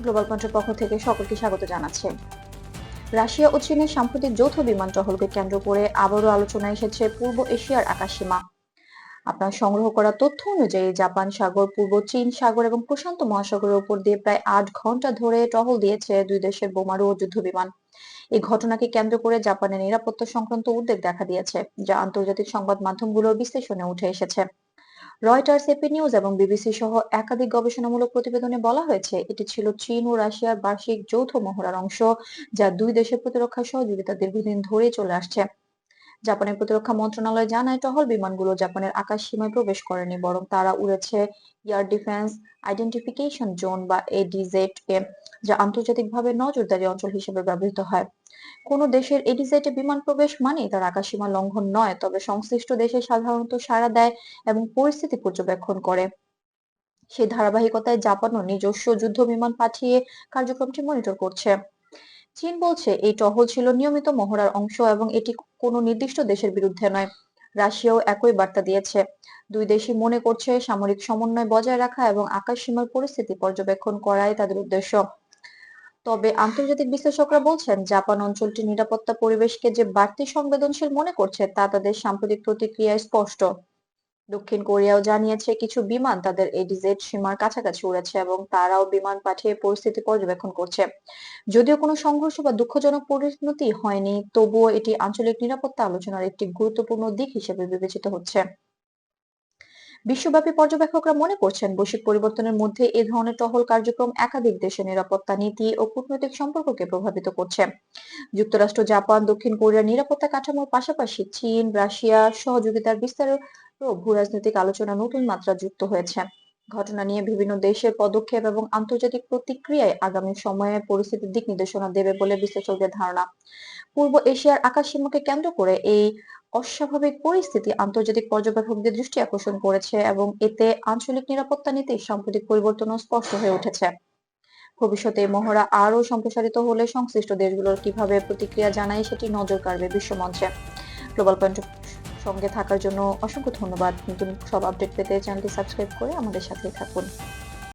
Global পয়েন্টের পক্ষ থেকে সকলকে স্বাগত জানাচ্ছি। রাশিয়া ও চীনের সাম্প্রতিক যৌথ বিমান টহলকে কেন্দ্র করে আবারও আলোচনায় এসেছে পূর্ব এশিয়ার আকাশসীমা। আপনার সংগ্রহ করা তথ্য অনুযায়ী জাপান সাগর, পূর্ব চীন সাগর এবং প্রশান্ত মহাসাগরের উপর দিয়ে প্রায় 8 ঘন্টা ধরে টহল দিয়েছে দুই দেশের বোমারু ও যুদ্ধ বিমান। এই ঘটনাকে কেন্দ্র করে জাপানের নিরাপত্তা সংক্রান্ত উদ্বেগ দেখা দিয়েছে, যা আন্তর্জাতিক সংবাদ মাধ্যমগুলোর বিশ্লেষণে উঠে এসেছে। রয়টার্স, এপি নিউজ এবং বিবিসি সহ একাধিক গবেষণামূলক প্রতিবেদনে বলা হয়েছে এটি ছিল চীন ও রাশিয়ার বার্ষিক যৌথ মহড়ার অংশ, যা দুই দেশের প্রতিরক্ষা সহযোগিতা দীর্ঘদিন ধরেই চলে আসছে। জাপানের প্রতিরক্ষা মন্ত্রণালয় জানায় টহল বিমানগুলো জাপানের আকাশ সীমায় প্রবেশ করেনি, বরং তারা উড়েছে এয়ার ডিফেন্স আইডেন্টিফিকেশন জোন বা এডিজেড এ, যা আন্তর্জাতিকভাবে নজরদারি অঞ্চল হিসেবে ব্যবহৃত হয়। কোন দেশের এডিজেডে বিমান প্রবেশ মানেই তার আকাশসীমা লঙ্ঘন নয়, তবে সংশ্লিষ্ট দেশে সাধারণত সাড়া দেয় এবং পরিস্থিতি পর্যবেক্ষণ করে। সেই ধারাবাহিকতায় জাপানও নিজস্ব যুদ্ধ বিমান পাঠিয়ে কার্যক্রমটি মনিটর করছে। চীন বলছে এই টহল ছিল নিয়মিত মহড়ার অংশ এবং এটি কোনো নির্দিষ্ট দেশের বিরুদ্ধে নয়। রাশিয়াও একই বার্তা দিয়েছে। দুই দেশই মনে করছে সামরিক সমন্বয় বজায় রাখা এবং আকাশসীমার পরিস্থিতি পর্যবেক্ষণ করাই তাদের উদ্দেশ্য। তবে আন্তর্জাতিক বিশ্লেষকরা বলছেন জাপান অঞ্চলটির নিরাপত্তা পরিবেশকে যে বাড়তি সংবেদনশীল মনে করছে তা তাদের সাম্প্রতিক প্রতিক্রিয়ায় স্পষ্ট। দক্ষিণ কোরিয়াও জানিয়েছে কিছু বিমান তাদের এডিজেড সীমার কাছাকাছি উড়েছে এবং তারাও বিমান পাঠিয়ে পরিস্থিতি পর্যবেক্ষণ করছে। যদিও কোনো সংঘর্ষ বা দুঃখজনক পরিণতি হয়নি, তবুও এটি আঞ্চলিক নিরাপত্তা আলোচনার একটি গুরুত্বপূর্ণ দিক হিসেবে বিবেচিত হচ্ছে। বিশ্বব্যাপী পর্যবেক্ষকরা মনে করছেন বৈশ্বিক পরিবর্তনের মধ্যে এ ধরনের টহল কার্যক্রম একাধিক দেশের নিরাপত্তা নীতি ও কূটনৈতিক সম্পর্ককে প্রভাবিত করছে। যুক্তরাষ্ট্র, জাপান, দক্ষিণ কোরিয়ার নিরাপত্তা কাঠামোর পাশাপাশি চীন, রাশিয়ার সহযোগিতার বিস্তারেও ভূরাজনৈতিক আলোচনা নতুন মাত্রা যুক্ত হয়েছে। ঘটনা নিয়ে বিভিন্ন দেশের পদক্ষেপ এবং আন্তর্জাতিক প্রতিক্রিয়ায় আগামী সময়ে পরিস্থিতির দিক নির্দেশনা দেবে বলে বিশ্লেষকদের ধারণা। পূর্ব এশিয়ার আকাশসীমাকে কেন্দ্র করে এই অস্বাভাবিক পরিস্থিতি আন্তর্জাতিক পর্যবেক্ষকদের দৃষ্টি আকর্ষণ করেছে এবং এতে আঞ্চলিক নিরাপত্তা নীতির সাম্প্রতিক পরিবর্তনও স্পষ্ট হয়ে উঠেছে। ভবিষ্যতে এই মহড়া আরও সম্প্রসারিত হলে সংশ্লিষ্ট দেশগুলোর কিভাবে প্রতিক্রিয়া জানায় সেটি নজর কাড়বে বিশ্বমঞ্চে। গ্লোবাল পয়েন্টের সঙ্গে থাকার জন্য অসংখ্য ধন্যবাদ। নতুন সব আপডেট পেতে চ্যানেলটি সাবস্ক্রাইব করে আমাদের সাথেই থাকুন।